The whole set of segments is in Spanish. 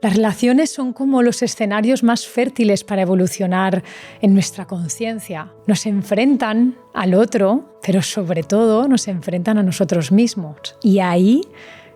Las relaciones son como los escenarios más fértiles para evolucionar en nuestra conciencia. Nos enfrentan al otro, pero sobre todo nos enfrentan a nosotros mismos. Y ahí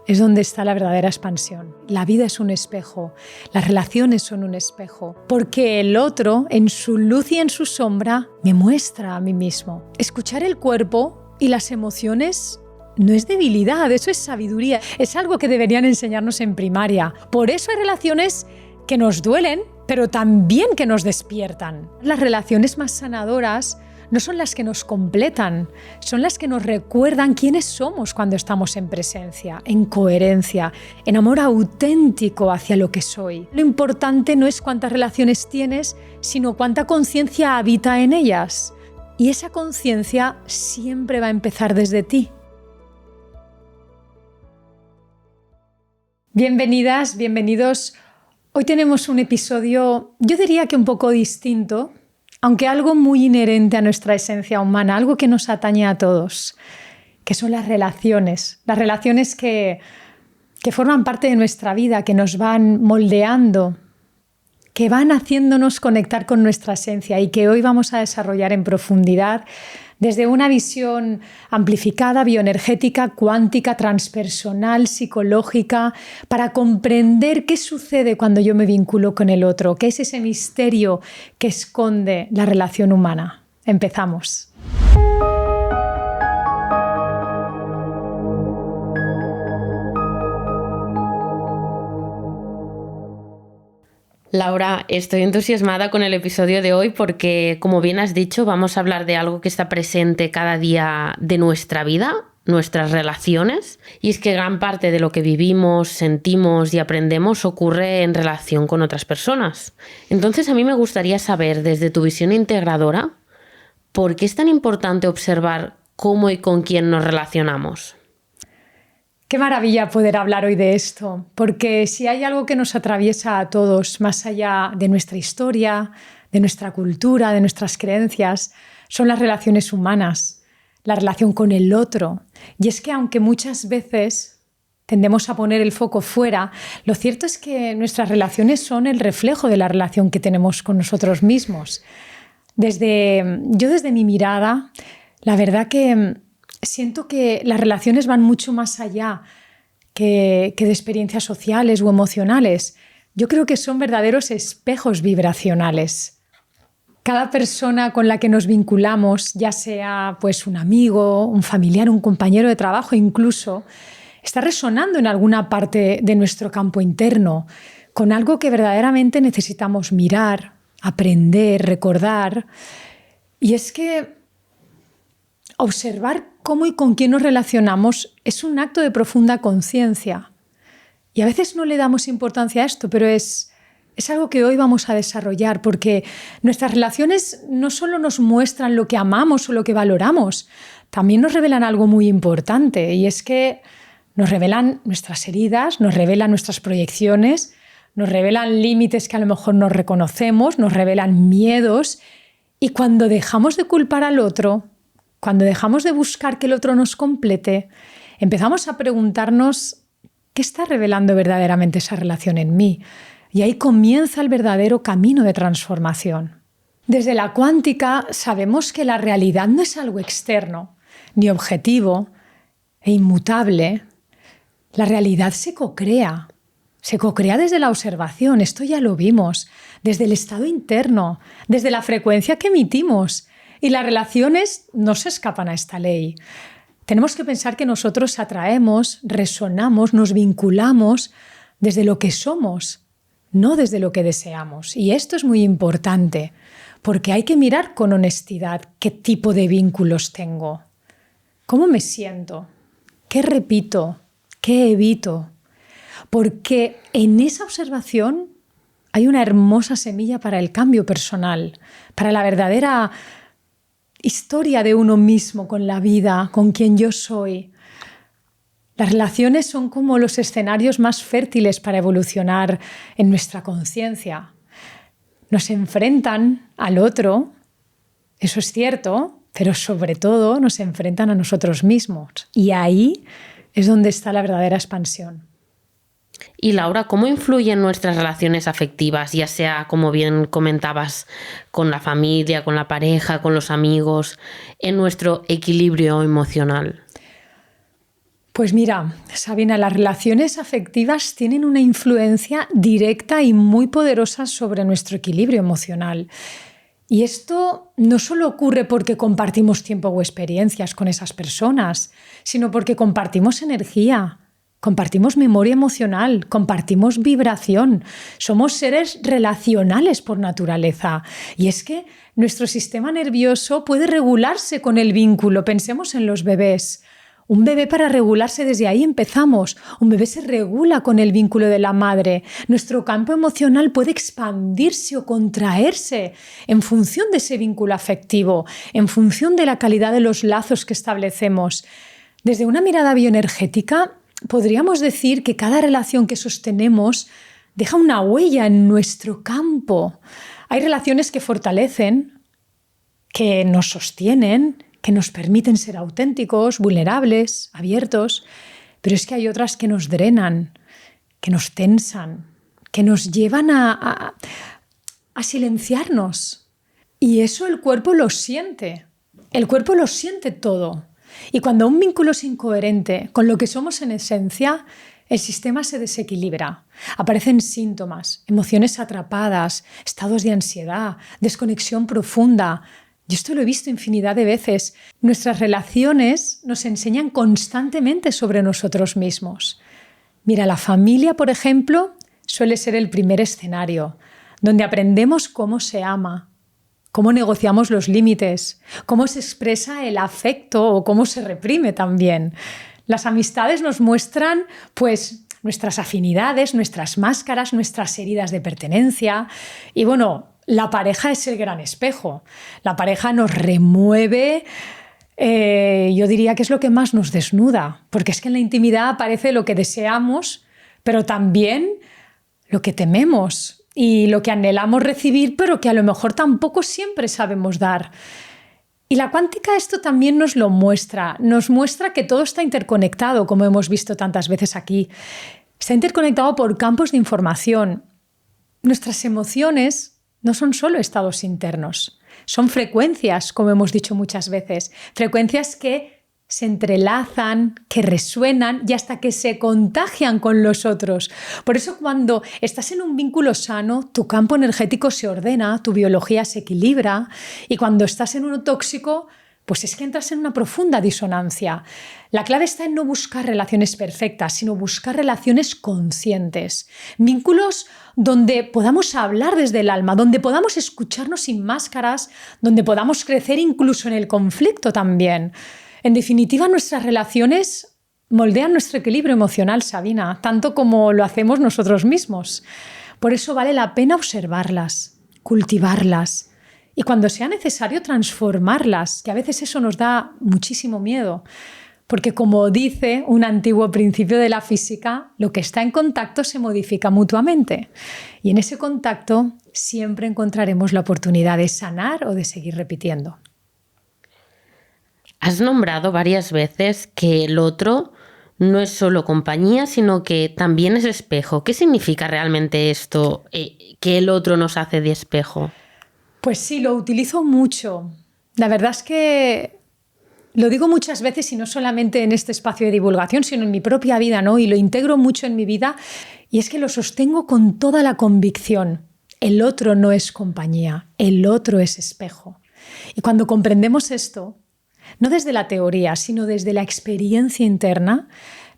es donde está la verdadera expansión. La vida es un espejo, las relaciones son un espejo, porque el otro, en su luz y en su sombra, me muestra a mí mismo. Escuchar el cuerpo y las emociones no es debilidad, eso es sabiduría. Es algo que deberían enseñarnos en primaria. Por eso hay relaciones que nos duelen, pero también que nos despiertan. Las relaciones más sanadoras no son las que nos completan, son las que nos recuerdan quiénes somos cuando estamos en presencia, en coherencia, en amor auténtico hacia lo que soy. Lo importante no es cuántas relaciones tienes, sino cuánta conciencia habita en ellas. Y esa conciencia siempre va a empezar desde ti. Bienvenidas, bienvenidos. Hoy tenemos un episodio, yo diría que un poco distinto, aunque algo muy inherente a nuestra esencia humana, algo que nos atañe a todos, que son las relaciones que forman parte de nuestra vida, que nos van moldeando, que van haciéndonos conectar con nuestra esencia y que hoy vamos a desarrollar en profundidad desde una visión amplificada, bioenergética, cuántica, transpersonal, psicológica, para comprender qué sucede cuando yo me vinculo con el otro, qué es ese misterio que esconde la relación humana. Empezamos. Laura, estoy entusiasmada con el episodio de hoy porque, como bien has dicho, vamos a hablar de algo que está presente cada día de nuestra vida, nuestras relaciones, y es que gran parte de lo que vivimos, sentimos y aprendemos ocurre en relación con otras personas. Entonces, a mí me gustaría saber, desde tu visión integradora, ¿por qué es tan importante observar cómo y con quién nos relacionamos? Qué maravilla poder hablar hoy de esto, porque si hay algo que nos atraviesa a todos, más allá de nuestra historia, de nuestra cultura, de nuestras creencias, son las relaciones humanas, la relación con el otro. Y es que aunque muchas veces tendemos a poner el foco fuera, lo cierto es que nuestras relaciones son el reflejo de la relación que tenemos con nosotros mismos. Yo desde mi mirada, la verdad que siento que las relaciones van mucho más allá que de experiencias sociales o emocionales. Yo creo que son verdaderos espejos vibracionales. Cada persona con la que nos vinculamos, ya sea pues un amigo, un familiar, un compañero de trabajo incluso, está resonando en alguna parte de nuestro campo interno, con algo que verdaderamente necesitamos mirar, aprender, recordar. Y es que observar cómo y con quién nos relacionamos es un acto de profunda conciencia. Y a veces no le damos importancia a esto, pero es algo que hoy vamos a desarrollar, porque nuestras relaciones no solo nos muestran lo que amamos o lo que valoramos, también nos revelan algo muy importante, y es que nos revelan nuestras heridas, nos revelan nuestras proyecciones, nos revelan límites que a lo mejor no reconocemos, nos revelan miedos, y cuando dejamos de culpar al otro, cuando dejamos de buscar que el otro nos complete, empezamos a preguntarnos ¿qué está revelando verdaderamente esa relación en mí? Y ahí comienza el verdadero camino de transformación. Desde la cuántica sabemos que la realidad no es algo externo, ni objetivo e inmutable. La realidad se co-crea desde la observación, esto ya lo vimos, desde el estado interno, desde la frecuencia que emitimos. Y las relaciones no se escapan a esta ley. Tenemos que pensar que nosotros atraemos, resonamos, nos vinculamos desde lo que somos, no desde lo que deseamos. Y esto es muy importante, porque hay que mirar con honestidad qué tipo de vínculos tengo, cómo me siento, qué repito, qué evito. Porque en esa observación hay una hermosa semilla para el cambio personal, para la verdadera historia de uno mismo con la vida, con quien yo soy. Las relaciones son como los escenarios más fértiles para evolucionar en nuestra conciencia. Nos enfrentan al otro, eso es cierto, pero sobre todo nos enfrentan a nosotros mismos. Y ahí es donde está la verdadera expansión. Y Laura, ¿cómo influyen nuestras relaciones afectivas, ya sea, como bien comentabas, con la familia, con la pareja, con los amigos, en nuestro equilibrio emocional? Pues mira, Sabina, las relaciones afectivas tienen una influencia directa y muy poderosa sobre nuestro equilibrio emocional. Y esto no solo ocurre porque compartimos tiempo o experiencias con esas personas, sino porque compartimos energía, compartimos memoria emocional, compartimos vibración. Somos seres relacionales por naturaleza. Y es que nuestro sistema nervioso puede regularse con el vínculo. Pensemos en los bebés. Un bebé, para regularse, desde ahí empezamos. Un bebé se regula con el vínculo de la madre. Nuestro campo emocional puede expandirse o contraerse en función de ese vínculo afectivo, en función de la calidad de los lazos que establecemos. Desde una mirada bioenergética, podríamos decir que cada relación que sostenemos deja una huella en nuestro campo. Hay relaciones que fortalecen, que nos sostienen, que nos permiten ser auténticos, vulnerables, abiertos, pero es que hay otras que nos drenan, que nos tensan, que nos llevan a silenciarnos. Y eso el cuerpo lo siente. El cuerpo lo siente todo. Y cuando un vínculo es incoherente con lo que somos en esencia, el sistema se desequilibra. Aparecen síntomas, emociones atrapadas, estados de ansiedad, desconexión profunda. Yo esto lo he visto infinidad de veces. Nuestras relaciones nos enseñan constantemente sobre nosotros mismos. Mira, la familia, por ejemplo, suele ser el primer escenario, donde aprendemos cómo se ama, cómo negociamos los límites, cómo se expresa el afecto o cómo se reprime también. Las amistades nos muestran, pues, nuestras afinidades, nuestras máscaras, nuestras heridas de pertenencia. Y bueno, la pareja es el gran espejo. La pareja nos remueve, yo diría que es lo que más nos desnuda, porque es que en la intimidad aparece lo que deseamos, pero también lo que tememos y lo que anhelamos recibir, pero que a lo mejor tampoco siempre sabemos dar. Y la cuántica esto también nos lo muestra. Nos muestra que todo está interconectado, como hemos visto tantas veces aquí. Está interconectado por campos de información. Nuestras emociones no son solo estados internos, son frecuencias, como hemos dicho muchas veces, frecuencias que se entrelazan, que resuenan y hasta que se contagian con los otros. Por eso, cuando estás en un vínculo sano, tu campo energético se ordena, tu biología se equilibra, y cuando estás en uno tóxico, pues es que entras en una profunda disonancia. La clave está en no buscar relaciones perfectas, sino buscar relaciones conscientes. Vínculos donde podamos hablar desde el alma, donde podamos escucharnos sin máscaras, donde podamos crecer incluso en el conflicto también. En definitiva, nuestras relaciones moldean nuestro equilibrio emocional, Sabina, tanto como lo hacemos nosotros mismos. Por eso vale la pena observarlas, cultivarlas, y cuando sea necesario transformarlas, que a veces eso nos da muchísimo miedo, porque como dice un antiguo principio de la física, lo que está en contacto se modifica mutuamente. Y en ese contacto siempre encontraremos la oportunidad de sanar o de seguir repitiendo. Has nombrado varias veces que el otro no es solo compañía, sino que también es espejo. ¿Qué significa realmente esto, que el otro nos hace de espejo? Pues sí, lo utilizo mucho. La verdad es que lo digo muchas veces y no solamente en este espacio de divulgación, sino en mi propia vida, ¿no? Y lo integro mucho en mi vida, y es que lo sostengo con toda la convicción. El otro no es compañía, el otro es espejo. Y cuando comprendemos esto, no desde la teoría, sino desde la experiencia interna,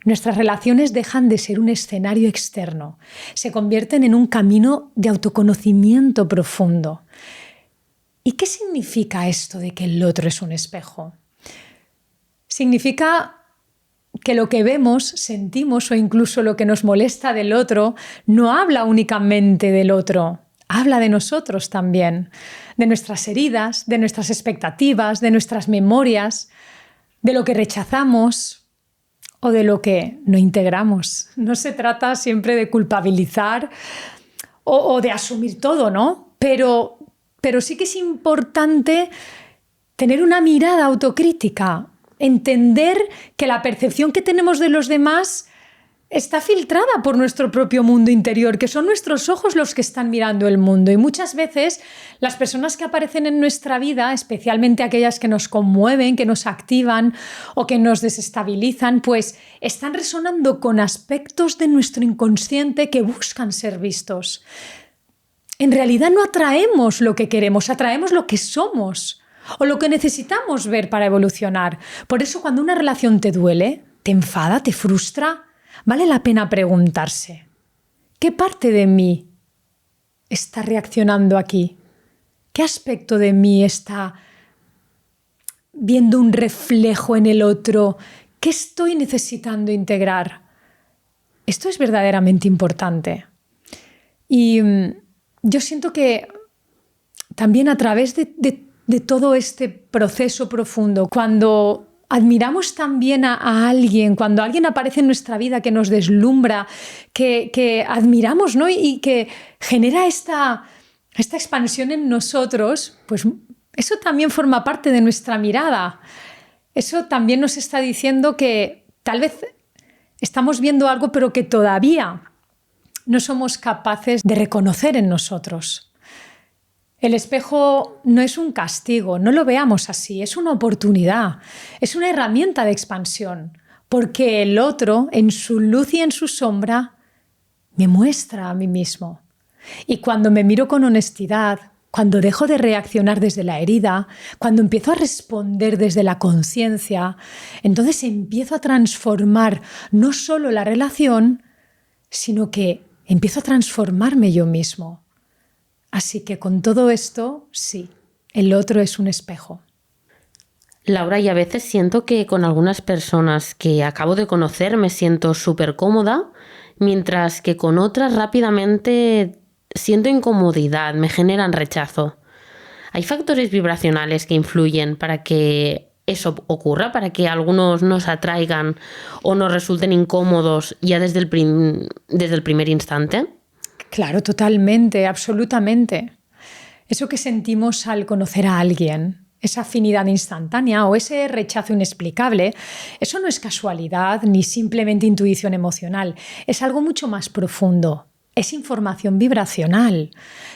nuestras relaciones dejan de ser un escenario externo, se convierten en un camino de autoconocimiento profundo. ¿Y qué significa esto de que el otro es un espejo? Significa que lo que vemos, sentimos o incluso lo que nos molesta del otro no habla únicamente del otro, habla de nosotros también, de nuestras heridas, de nuestras expectativas, de nuestras memorias, de lo que rechazamos o de lo que no integramos. No se trata siempre de culpabilizar o de asumir todo, ¿no? Pero sí que es importante tener una mirada autocrítica, entender que la percepción que tenemos de los demás está filtrada por nuestro propio mundo interior, que son nuestros ojos los que están mirando el mundo. Y muchas veces las personas que aparecen en nuestra vida, especialmente aquellas que nos conmueven, que nos activan o que nos desestabilizan, pues están resonando con aspectos de nuestro inconsciente que buscan ser vistos. En realidad no atraemos lo que queremos, atraemos lo que somos o lo que necesitamos ver para evolucionar. Por eso cuando una relación te duele, te enfada, te frustra, vale la pena preguntarse, ¿qué parte de mí está reaccionando aquí? ¿Qué aspecto de mí está viendo un reflejo en el otro? ¿Qué estoy necesitando integrar? Esto es verdaderamente importante. Y yo siento que también a través de todo este proceso profundo, cuando admiramos también a alguien, cuando alguien aparece en nuestra vida que nos deslumbra, que admiramos, ¿no? y que genera esta expansión en nosotros, pues eso también forma parte de nuestra mirada. Eso también nos está diciendo que tal vez estamos viendo algo, pero que todavía no somos capaces de reconocer en nosotros. El espejo no es un castigo, no lo veamos así, es una oportunidad, es una herramienta de expansión, porque el otro, en su luz y en su sombra, me muestra a mí mismo. Y cuando me miro con honestidad, cuando dejo de reaccionar desde la herida, cuando empiezo a responder desde la conciencia, entonces empiezo a transformar no solo la relación, sino que empiezo a transformarme yo mismo. Así que con todo esto, sí, el otro es un espejo. Laura, y a veces siento que con algunas personas que acabo de conocer me siento súper cómoda, mientras que con otras rápidamente siento incomodidad, me generan rechazo. ¿Hay factores vibracionales que influyen para que eso ocurra, para que algunos nos atraigan o nos resulten incómodos ya desde el primer instante? Claro, totalmente, absolutamente. Eso que sentimos al conocer a alguien, esa afinidad instantánea o ese rechazo inexplicable, eso no es casualidad ni simplemente intuición emocional, es algo mucho más profundo, es información vibracional.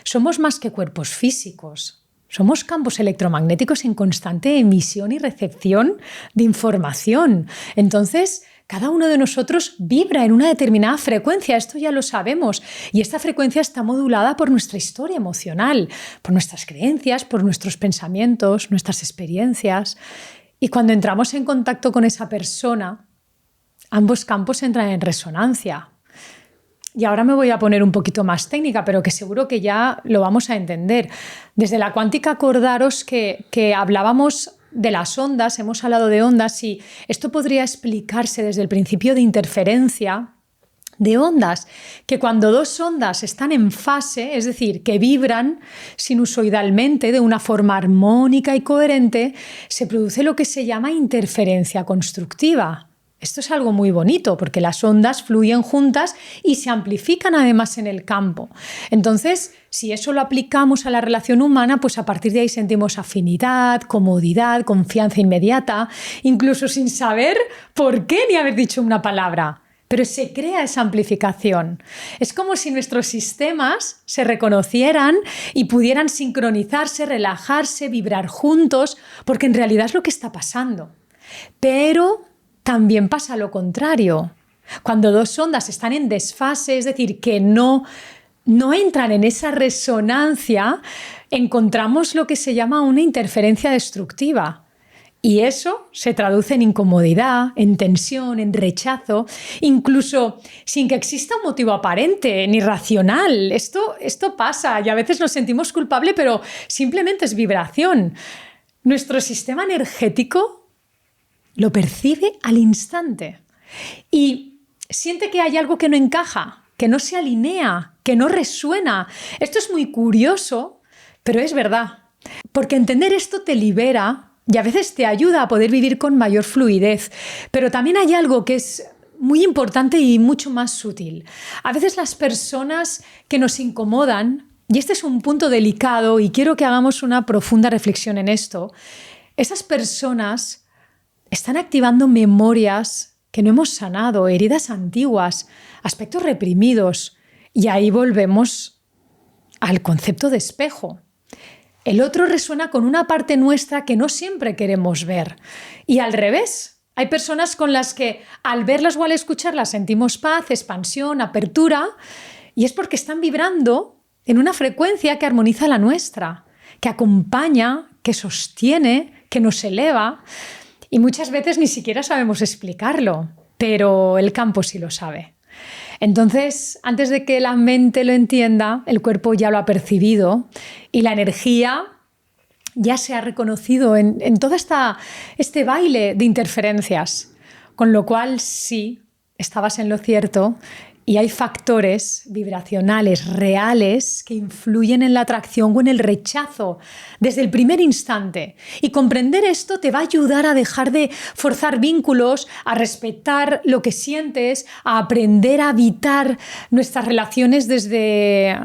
Somos más que cuerpos físicos, somos campos electromagnéticos en constante emisión y recepción de información. Entonces, cada uno de nosotros vibra en una determinada frecuencia, esto ya lo sabemos, y esta frecuencia está modulada por nuestra historia emocional, por nuestras creencias, por nuestros pensamientos, nuestras experiencias. Y cuando entramos en contacto con esa persona, ambos campos entran en resonancia. Y ahora me voy a poner un poquito más técnica, pero que seguro que ya lo vamos a entender. Desde la cuántica, acordaros que hablábamos de las ondas, hemos hablado de ondas y esto podría explicarse desde el principio de interferencia de ondas, que cuando dos ondas están en fase, es decir, que vibran sinusoidalmente de una forma armónica y coherente, se produce lo que se llama interferencia constructiva. Esto es algo muy bonito porque las ondas fluyen juntas y se amplifican además en el campo. Entonces, si eso lo aplicamos a la relación humana, pues a partir de ahí sentimos afinidad, comodidad, confianza inmediata, incluso sin saber por qué ni haber dicho una palabra. Pero se crea esa amplificación. Es como si nuestros sistemas se reconocieran y pudieran sincronizarse, relajarse, vibrar juntos, porque en realidad es lo que está pasando. Pero también pasa lo contrario. Cuando dos ondas están en desfase, es decir, que no entran en esa resonancia, encontramos lo que se llama una interferencia destructiva. Y eso se traduce en incomodidad, en tensión, en rechazo, incluso sin que exista un motivo aparente ni racional. Esto pasa y a veces nos sentimos culpables, pero simplemente es vibración. Nuestro sistema energético lo percibe al instante y siente que hay algo que no encaja, que no se alinea, que no resuena. Esto es muy curioso, pero es verdad, porque entender esto te libera y a veces te ayuda a poder vivir con mayor fluidez. Pero también hay algo que es muy importante y mucho más sutil. A veces las personas que nos incomodan, y este es un punto delicado y quiero que hagamos una profunda reflexión en esto, esas personas están activando memorias que no hemos sanado, heridas antiguas, aspectos reprimidos. Y ahí volvemos al concepto de espejo. El otro resuena con una parte nuestra que no siempre queremos ver. Y al revés, hay personas con las que al verlas o al escucharlas sentimos paz, expansión, apertura, y es porque están vibrando en una frecuencia que armoniza la nuestra, que acompaña, que sostiene, que nos eleva, y muchas veces ni siquiera sabemos explicarlo, pero el campo sí lo sabe. Entonces, antes de que la mente lo entienda, el cuerpo ya lo ha percibido y la energía ya se ha reconocido en todo este baile de interferencias. Con lo cual, sí, estabas en lo cierto y hay factores vibracionales reales que influyen en la atracción o en el rechazo desde el primer instante. Y comprender esto te va a ayudar a dejar de forzar vínculos, a respetar lo que sientes, a aprender a habitar nuestras relaciones desde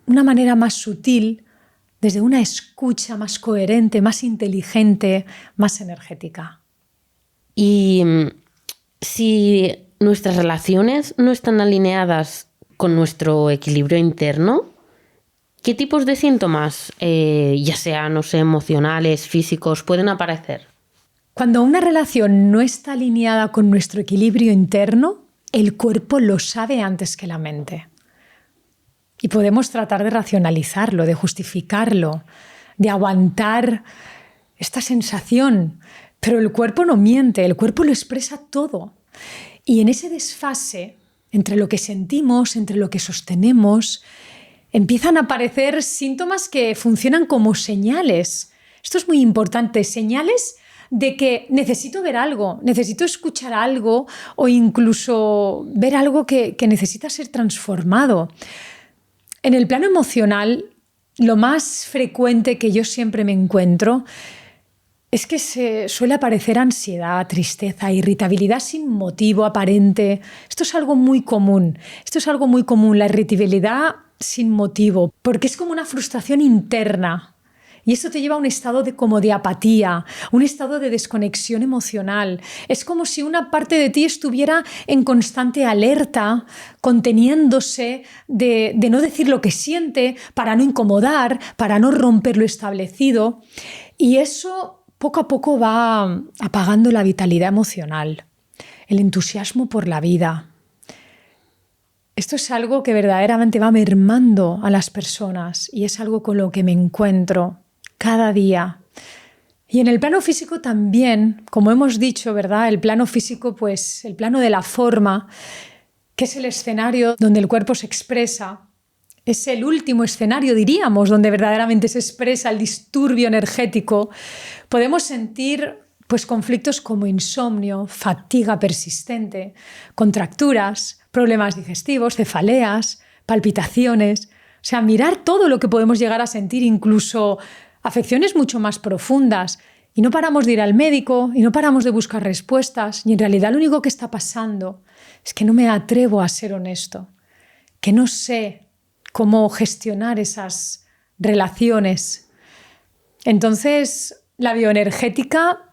una manera más sutil, desde una escucha más coherente, más inteligente, más energética. Y si nuestras relaciones no están alineadas con nuestro equilibrio interno, ¿qué tipos de síntomas, ya sean, no sé, emocionales, físicos, pueden aparecer? Cuando una relación no está alineada con nuestro equilibrio interno, el cuerpo lo sabe antes que la mente. Y podemos tratar de racionalizarlo, de justificarlo, de aguantar esta sensación. Pero el cuerpo no miente, el cuerpo lo expresa todo. Y en ese desfase entre lo que sentimos, entre lo que sostenemos, empiezan a aparecer síntomas que funcionan como señales. Esto es muy importante, señales de que necesito ver algo, necesito escuchar algo o incluso ver algo que necesita ser transformado. En el plano emocional, lo más frecuente que yo siempre me encuentro es que se suele aparecer ansiedad, tristeza, irritabilidad sin motivo aparente. Esto es algo muy común. La irritabilidad sin motivo, porque es como una frustración interna. Y esto te lleva a un estado de apatía, un estado de desconexión emocional. Es como si una parte de ti estuviera en constante alerta, conteniéndose de no decir lo que siente, para no incomodar, para no romper lo establecido. Y eso poco a poco va apagando la vitalidad emocional, el entusiasmo por la vida. Esto es algo que verdaderamente va mermando a las personas y es algo con lo que me encuentro cada día. Y en el plano físico también, como hemos dicho, ¿verdad? El plano físico, pues el plano de la forma, que es el escenario donde el cuerpo se expresa, es el último escenario, diríamos, donde verdaderamente se expresa el disturbio energético. Podemos sentir pues, conflictos como insomnio, fatiga persistente, contracturas, problemas digestivos, cefaleas, palpitaciones. O sea, mirar todo lo que podemos llegar a sentir, incluso afecciones mucho más profundas. Y no paramos de ir al médico y no paramos de buscar respuestas. Y en realidad lo único que está pasando es que no me atrevo a ser honesto, que no sé cómo gestionar esas relaciones. Entonces, la bioenergética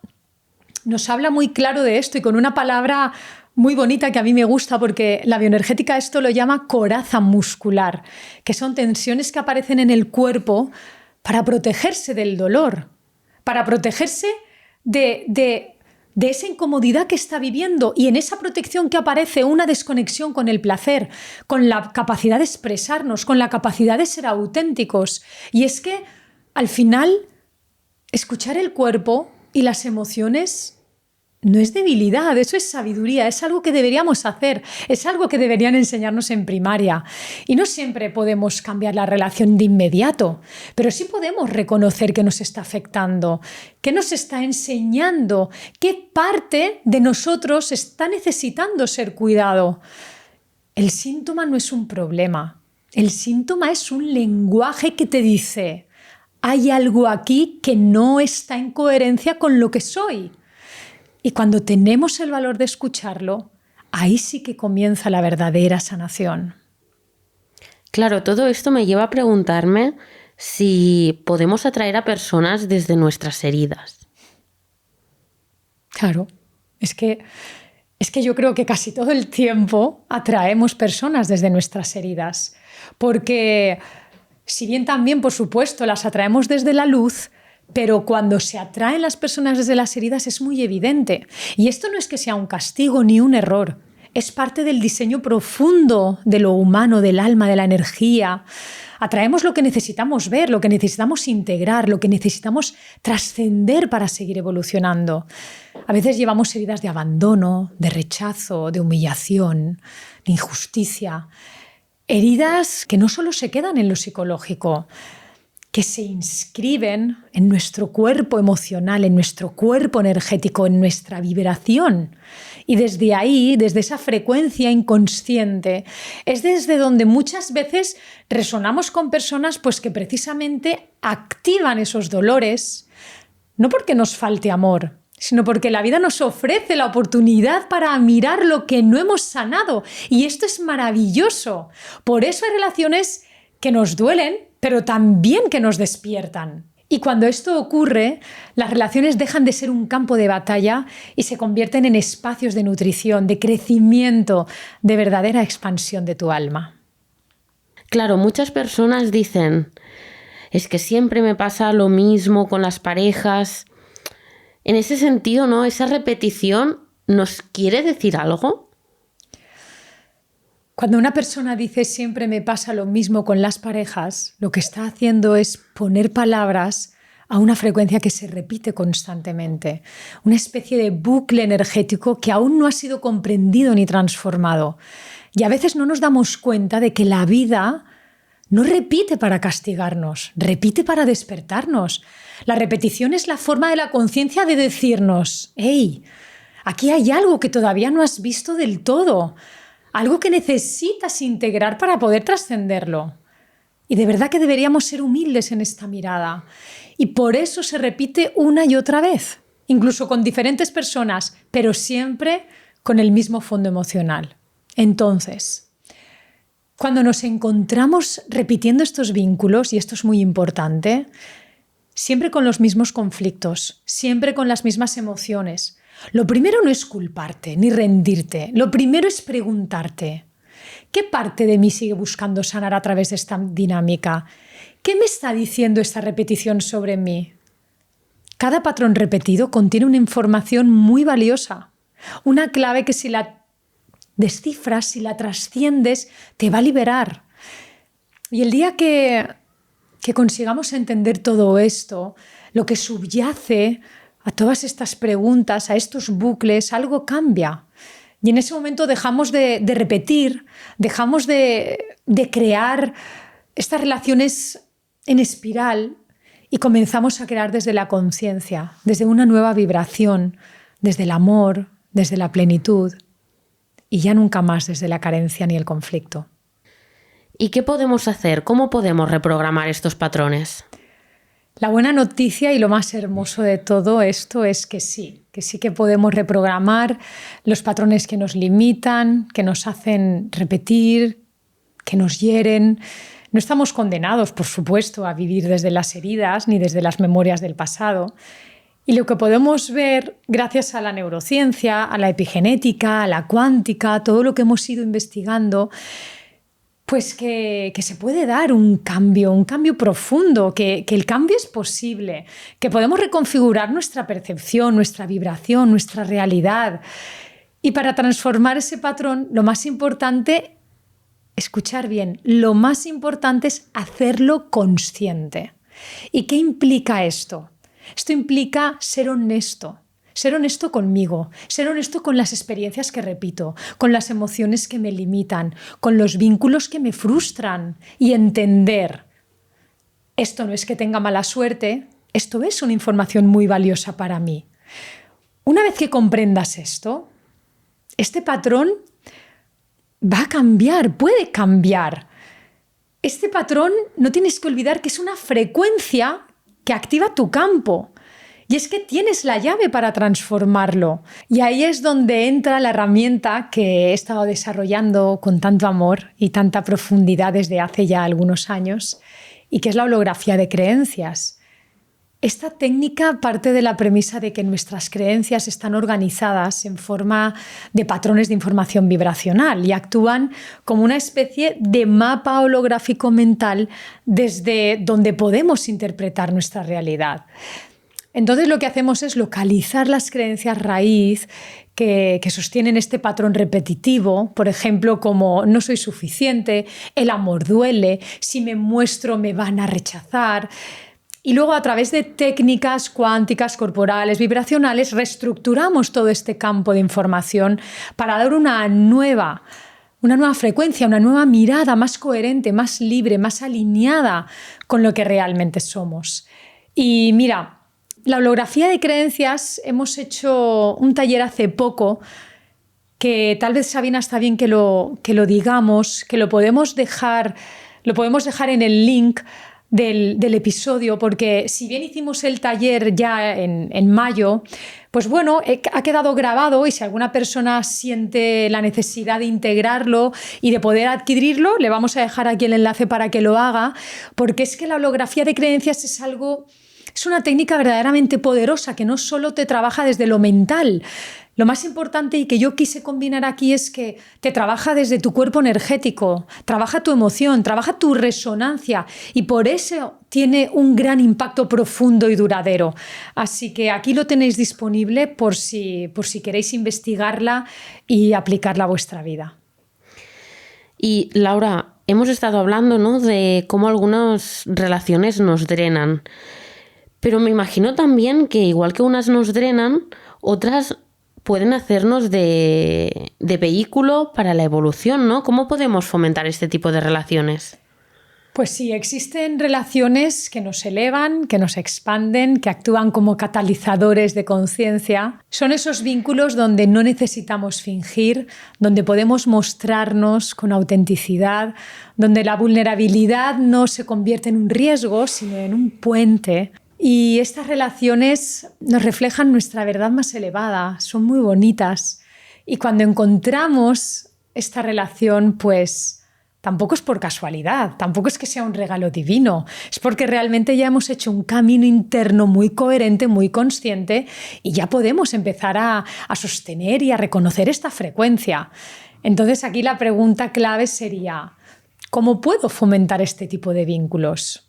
nos habla muy claro de esto y con una palabra muy bonita que a mí me gusta porque la bioenergética esto lo llama coraza muscular, que son tensiones que aparecen en el cuerpo para protegerse del dolor, para protegerse de esa incomodidad que está viviendo y en esa protección que aparece una desconexión con el placer, con la capacidad de expresarnos, con la capacidad de ser auténticos. Y es que al final escuchar el cuerpo y las emociones no es debilidad, eso es sabiduría, es algo que deberíamos hacer, es algo que deberían enseñarnos en primaria. Y no siempre podemos cambiar la relación de inmediato, pero sí podemos reconocer que nos está afectando, que nos está enseñando, qué parte de nosotros está necesitando ser cuidado. El síntoma no es un problema, el síntoma es un lenguaje que te dice: hay algo aquí que no está en coherencia con lo que soy. Y cuando tenemos el valor de escucharlo, ahí sí que comienza la verdadera sanación. Claro, todo esto me lleva a preguntarme si podemos atraer a personas desde nuestras heridas. Claro, es que Es que yo creo que casi todo el tiempo atraemos personas desde nuestras heridas, porque si bien también, por supuesto, las atraemos desde la luz, pero cuando se atraen las personas desde las heridas es muy evidente. Y esto no es que sea un castigo ni un error, es parte del diseño profundo de lo humano, del alma, de la energía. Atraemos lo que necesitamos ver, lo que necesitamos integrar, lo que necesitamos trascender para seguir evolucionando. A veces llevamos heridas de abandono, de rechazo, de humillación, de injusticia. Heridas que no solo se quedan en lo psicológico, que se inscriben en nuestro cuerpo emocional, en nuestro cuerpo energético, en nuestra vibración. Y desde ahí, desde esa frecuencia inconsciente, es desde donde muchas veces resonamos con personas pues, que precisamente activan esos dolores, no porque nos falte amor, sino porque la vida nos ofrece la oportunidad para mirar lo que no hemos sanado. Y esto es maravilloso. Por eso hay relaciones que nos duelen, pero también que nos despiertan. Y cuando esto ocurre, las relaciones dejan de ser un campo de batalla y se convierten en espacios de nutrición, de crecimiento, de verdadera expansión de tu alma. Claro, muchas personas dicen, es que siempre me pasa lo mismo con las parejas. En ese sentido, ¿no? ¿Esa repetición nos quiere decir algo? Cuando una persona dice siempre me pasa lo mismo con las parejas, lo que está haciendo es poner palabras a una frecuencia que se repite constantemente, una especie de bucle energético que aún no ha sido comprendido ni transformado. Y a veces no nos damos cuenta de que la vida no repite para castigarnos, repite para despertarnos. La repetición es la forma de la conciencia de decirnos, hey, aquí hay algo que todavía no has visto del todo. Algo que necesitas integrar para poder trascenderlo. Y de verdad que deberíamos ser humildes en esta mirada. Y por eso se repite una y otra vez, incluso con diferentes personas, pero siempre con el mismo fondo emocional. Entonces, cuando nos encontramos repitiendo estos vínculos, y esto es muy importante, siempre con los mismos conflictos, siempre con las mismas emociones, lo primero no es culparte ni rendirte. Lo primero es preguntarte, ¿qué parte de mí sigue buscando sanar a través de esta dinámica? ¿Qué me está diciendo esta repetición sobre mí? Cada patrón repetido contiene una información muy valiosa, una clave que si la descifras, si la trasciendes, te va a liberar. Y el día que consigamos entender todo esto, lo que subyace a todas estas preguntas, a estos bucles, algo cambia. Y en ese momento dejamos de repetir, dejamos de crear estas relaciones en espiral y comenzamos a crear desde la conciencia, desde una nueva vibración, desde el amor, desde la plenitud y ya nunca más desde la carencia ni el conflicto. ¿Y qué podemos hacer? ¿Cómo podemos reprogramar estos patrones? La buena noticia y lo más hermoso de todo esto es que sí que podemos reprogramar los patrones que nos limitan, que nos hacen repetir, que nos hieren. No estamos condenados, por supuesto, a vivir desde las heridas ni desde las memorias del pasado. Y lo que podemos ver gracias a la neurociencia, a la epigenética, a la cuántica, a todo lo que hemos ido investigando, pues que se puede dar un cambio profundo, que el cambio es posible, que podemos reconfigurar nuestra percepción, nuestra vibración, nuestra realidad. Y para transformar ese patrón, lo más importante, escuchar bien, lo más importante es hacerlo consciente. ¿Y qué implica esto? Esto implica ser honesto conmigo, ser honesto con las experiencias que repito, con las emociones que me limitan, con los vínculos que me frustran y entender. Esto no es que tenga mala suerte, esto es una información muy valiosa para mí. Una vez que comprendas esto, este patrón va a cambiar, puede cambiar. Este patrón no tienes que olvidar que es una frecuencia que activa tu campo. Y es que tienes la llave para transformarlo. Y ahí es donde entra la herramienta que he estado desarrollando con tanto amor y tanta profundidad desde hace ya algunos años, y que es la holografía de creencias. Esta técnica parte de la premisa de que nuestras creencias están organizadas en forma de patrones de información vibracional y actúan como una especie de mapa holográfico mental desde donde podemos interpretar nuestra realidad. Entonces lo que hacemos es localizar las creencias raíz que sostienen este patrón repetitivo, por ejemplo, como no soy suficiente, el amor duele, si me muestro me van a rechazar. Y luego a través de técnicas cuánticas, corporales, vibracionales, reestructuramos todo este campo de información para dar una nueva frecuencia, una nueva mirada más coherente, más libre, más alineada con lo que realmente somos. Y mira, la holografía de creencias, hemos hecho un taller hace poco que tal vez, Sabina, está bien que lo digamos, que lo podemos dejar en el link del episodio, porque si bien hicimos el taller ya en mayo, pues bueno, ha quedado grabado y si alguna persona siente la necesidad de integrarlo y de poder adquirirlo, le vamos a dejar aquí el enlace para que lo haga, porque es que la holografía de creencias es una técnica verdaderamente poderosa que no solo te trabaja desde lo mental. Lo más importante y que yo quise combinar aquí es que te trabaja desde tu cuerpo energético, trabaja tu emoción, trabaja tu resonancia y por eso tiene un gran impacto profundo y duradero. Así que aquí lo tenéis disponible por si queréis investigarla y aplicarla a vuestra vida. Y Laura, hemos estado hablando, ¿no?, de cómo algunas relaciones nos drenan. Pero me imagino también que igual que unas nos drenan, otras pueden hacernos de vehículo para la evolución, ¿no? ¿Cómo podemos fomentar este tipo de relaciones? Pues sí, existen relaciones que nos elevan, que nos expanden, que actúan como catalizadores de conciencia. Son esos vínculos donde no necesitamos fingir, donde podemos mostrarnos con autenticidad, donde la vulnerabilidad no se convierte en un riesgo, sino en un puente. Y estas relaciones nos reflejan nuestra verdad más elevada, son muy bonitas. Y cuando encontramos esta relación, pues tampoco es por casualidad, tampoco es que sea un regalo divino, es porque realmente ya hemos hecho un camino interno muy coherente, muy consciente y ya podemos empezar a sostener y a reconocer esta frecuencia. Entonces aquí la pregunta clave sería, ¿cómo puedo fomentar este tipo de vínculos?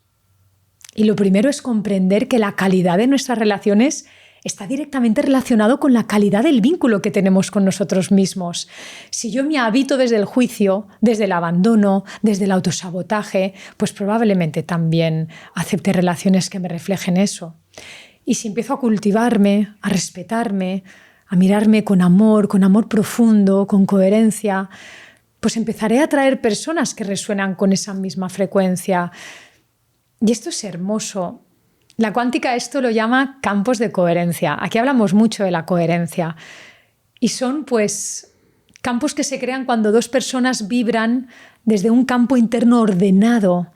Y lo primero es comprender que la calidad de nuestras relaciones está directamente relacionado con la calidad del vínculo que tenemos con nosotros mismos. Si yo me habito desde el juicio, desde el abandono, desde el autosabotaje, pues probablemente también acepte relaciones que me reflejen eso. Y si empiezo a cultivarme, a respetarme, a mirarme con amor profundo, con coherencia, pues empezaré a atraer personas que resuenan con esa misma frecuencia. Y esto es hermoso. La cuántica esto lo llama campos de coherencia. Aquí hablamos mucho de la coherencia. Y son, pues, campos que se crean cuando dos personas vibran desde un campo interno ordenado,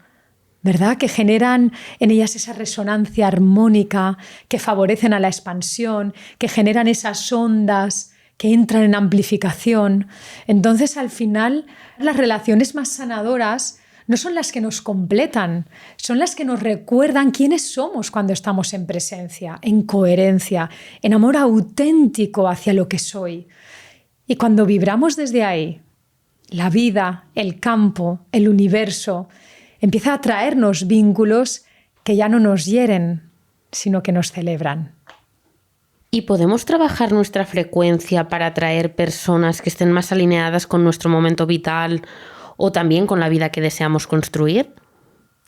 ¿verdad? Que generan en ellas esa resonancia armónica, que favorecen a la expansión, que generan esas ondas que entran en amplificación. Entonces, al final, las relaciones más sanadoras no son las que nos completan, son las que nos recuerdan quiénes somos cuando estamos en presencia, en coherencia, en amor auténtico hacia lo que soy. Y cuando vibramos desde ahí, la vida, el campo, el universo, empieza a traernos vínculos que ya no nos hieren, sino que nos celebran. ¿Y podemos trabajar nuestra frecuencia para atraer personas que estén más alineadas con nuestro momento vital o también con la vida que deseamos construir?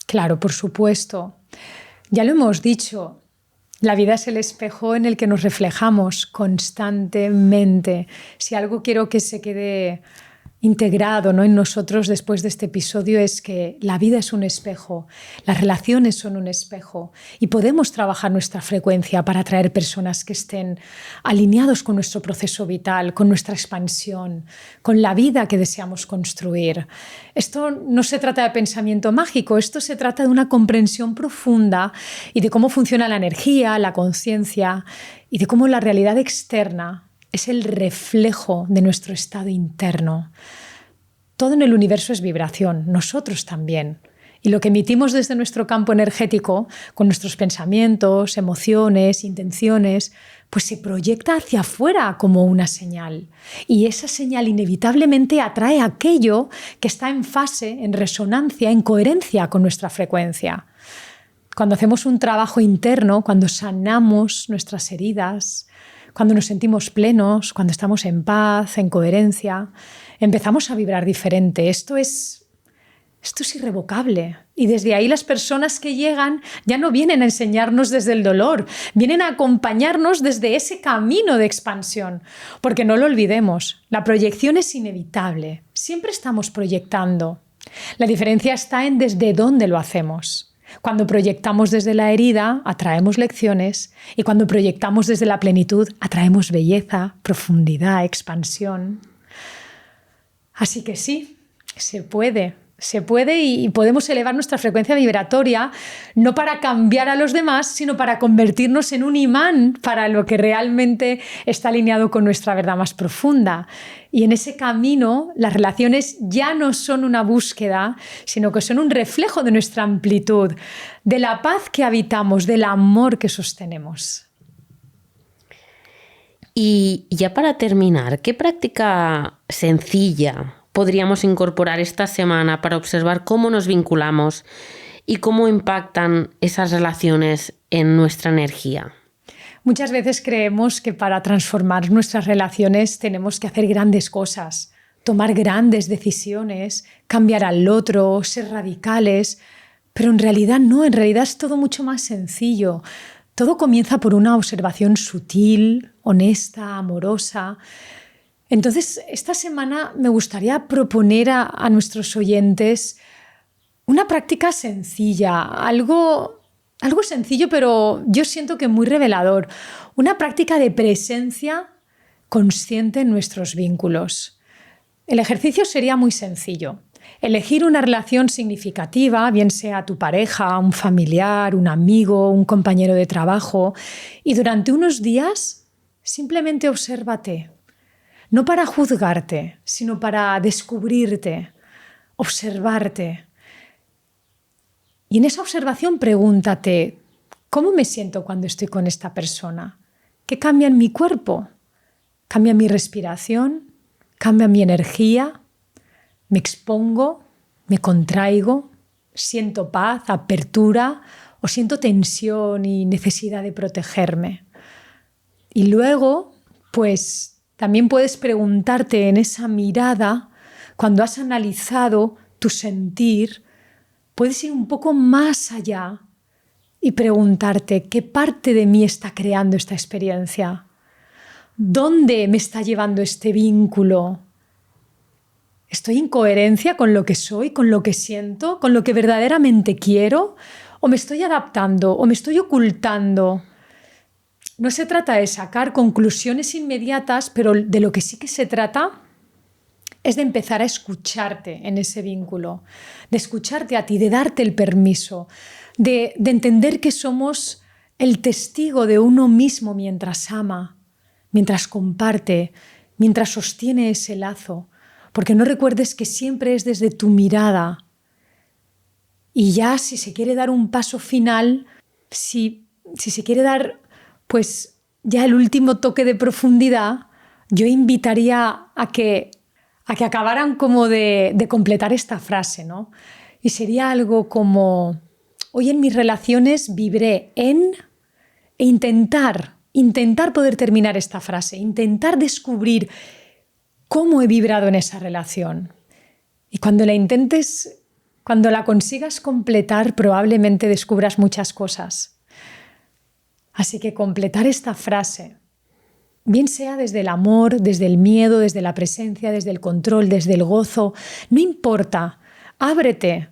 Claro, por supuesto. Ya lo hemos dicho, la vida es el espejo en el que nos reflejamos constantemente. Si algo quiero que se quede integrado, ¿no?, en nosotros después de este episodio es que la vida es un espejo, las relaciones son un espejo y podemos trabajar nuestra frecuencia para atraer personas que estén alineados con nuestro proceso vital, con nuestra expansión, con la vida que deseamos construir. Esto no se trata de pensamiento mágico, esto se trata de una comprensión profunda y de cómo funciona la energía, la conciencia y de cómo la realidad externa es el reflejo de nuestro estado interno. Todo en el universo es vibración, nosotros también. Y lo que emitimos desde nuestro campo energético, con nuestros pensamientos, emociones, intenciones, pues se proyecta hacia afuera como una señal. Y esa señal inevitablemente atrae aquello que está en fase, en resonancia, en coherencia con nuestra frecuencia. Cuando hacemos un trabajo interno, cuando sanamos nuestras heridas, cuando nos sentimos plenos, cuando estamos en paz, en coherencia, empezamos a vibrar diferente. Esto es irrevocable. Y desde ahí las personas que llegan ya no vienen a enseñarnos desde el dolor, vienen a acompañarnos desde ese camino de expansión. Porque no lo olvidemos, la proyección es inevitable. Siempre estamos proyectando. La diferencia está en desde dónde lo hacemos. Cuando proyectamos desde la herida, atraemos lecciones, y cuando proyectamos desde la plenitud, atraemos belleza, profundidad, expansión. Así que sí, se puede y podemos elevar nuestra frecuencia vibratoria no para cambiar a los demás, sino para convertirnos en un imán para lo que realmente está alineado con nuestra verdad más profunda. Y en ese camino las relaciones ya no son una búsqueda, sino que son un reflejo de nuestra amplitud, de la paz que habitamos, del amor que sostenemos. Y ya para terminar, ¿qué práctica sencilla podríamos incorporar esta semana para observar cómo nos vinculamos y cómo impactan esas relaciones en nuestra energía? Muchas veces creemos que para transformar nuestras relaciones tenemos que hacer grandes cosas, tomar grandes decisiones, cambiar al otro, ser radicales, pero en realidad no, en realidad es todo mucho más sencillo. Todo comienza por una observación sutil, honesta, amorosa. Entonces, esta semana me gustaría proponer a nuestros oyentes una práctica sencilla, algo sencillo, pero yo siento que muy revelador. Una práctica de presencia consciente en nuestros vínculos. El ejercicio sería muy sencillo. Elegir una relación significativa, bien sea tu pareja, un familiar, un amigo, un compañero de trabajo, y durante unos días simplemente obsérvate. No para juzgarte, sino para descubrirte, observarte. Y en esa observación pregúntate, ¿cómo me siento cuando estoy con esta persona? ¿Qué cambia en mi cuerpo? ¿Cambia mi respiración? ¿Cambia mi energía? ¿Me expongo? ¿Me contraigo? ¿Siento paz, apertura? ¿O siento tensión y necesidad de protegerme? Y luego, pues también puedes preguntarte en esa mirada, cuando has analizado tu sentir, puedes ir un poco más allá y preguntarte qué parte de mí está creando esta experiencia. ¿Dónde me está llevando este vínculo? ¿Estoy en coherencia con lo que soy, con lo que siento, con lo que verdaderamente quiero? ¿O me estoy adaptando? ¿O me estoy ocultando? No se trata de sacar conclusiones inmediatas, pero de lo que sí que se trata es de empezar a escucharte en ese vínculo, de escucharte a ti, de darte el permiso, de entender que somos el testigo de uno mismo mientras ama, mientras comparte, mientras sostiene ese lazo. Porque no recuerdes que siempre es desde tu mirada. Y ya si se quiere dar un paso final, si se quiere dar pues ya el último toque de profundidad, yo invitaría a que acabaran como de completar esta frase, ¿no? Y sería algo como, hoy en mis relaciones vibré en... e intentar poder terminar esta frase, intentar descubrir cómo he vibrado en esa relación. Y cuando la intentes, cuando la consigas completar, probablemente descubras muchas cosas. Así que completar esta frase, bien sea desde el amor, desde el miedo, desde la presencia, desde el control, desde el gozo, no importa, ábrete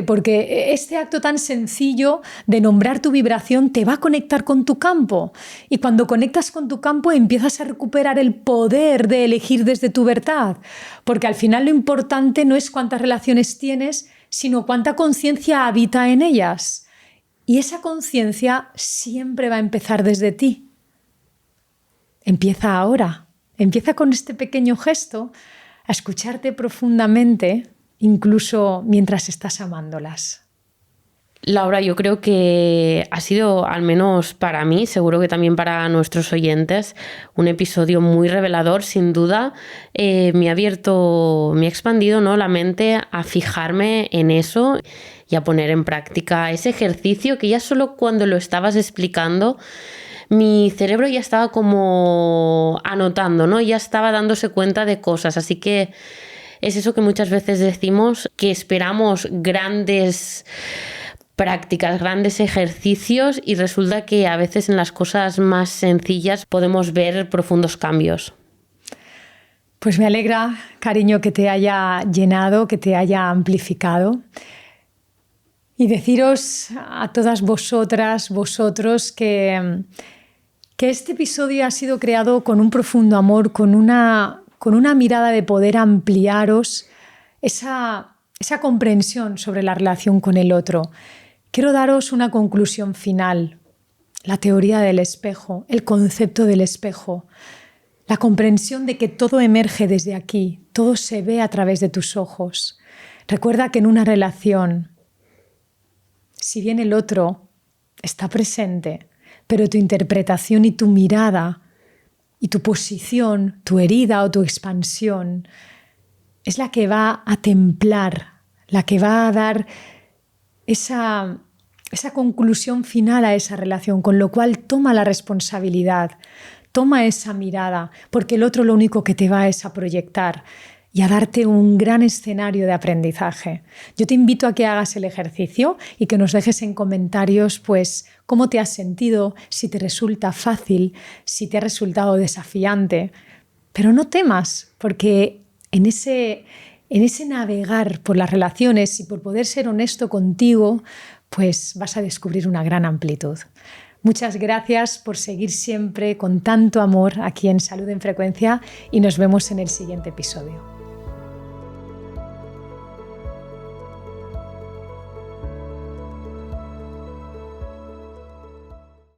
porque este acto tan sencillo de nombrar tu vibración te va a conectar con tu campo. Y cuando conectas con tu campo empiezas a recuperar el poder de elegir desde tu verdad. Porque al final lo importante no es cuántas relaciones tienes, sino cuánta conciencia habita en ellas. Y esa conciencia siempre va a empezar desde ti. Empieza ahora. Empieza con este pequeño gesto a escucharte profundamente incluso mientras estás amándolas. Laura, yo creo que ha sido, al menos para mí, seguro que también para nuestros oyentes, un episodio muy revelador, sin duda. Me ha expandido, ¿no?, la mente a fijarme en eso y a poner en práctica ese ejercicio que ya solo cuando lo estabas explicando, mi cerebro ya estaba como anotando, ¿no? Ya estaba dándose cuenta de cosas. Así que es eso que muchas veces decimos, que esperamos grandes prácticas, grandes ejercicios, y resulta que a veces en las cosas más sencillas podemos ver profundos cambios. Pues me alegra, cariño, que te haya llenado, que te haya amplificado. Y deciros a todas vosotras, vosotros, que este episodio ha sido creado con un profundo amor, con una mirada de poder ampliaros esa comprensión sobre la relación con el otro. Quiero daros una conclusión final, la teoría del espejo, el concepto del espejo, la comprensión de que todo emerge desde aquí, todo se ve a través de tus ojos. Recuerda que en una relación, si bien el otro está presente, pero tu interpretación y tu mirada y tu posición, tu herida o tu expansión, es la que va a templar, la que va a dar esa conclusión final a esa relación, con lo cual toma la responsabilidad, toma esa mirada, porque el otro lo único que te va es a proyectar y a darte un gran escenario de aprendizaje. Yo te invito a que hagas el ejercicio y que nos dejes en comentarios pues cómo te has sentido, si te resulta fácil, si te ha resultado desafiante. Pero no temas, porque en ese navegar por las relaciones y por poder ser honesto contigo, pues vas a descubrir una gran amplitud. Muchas gracias por seguir siempre con tanto amor aquí en Salud en Frecuencia y nos vemos en el siguiente episodio.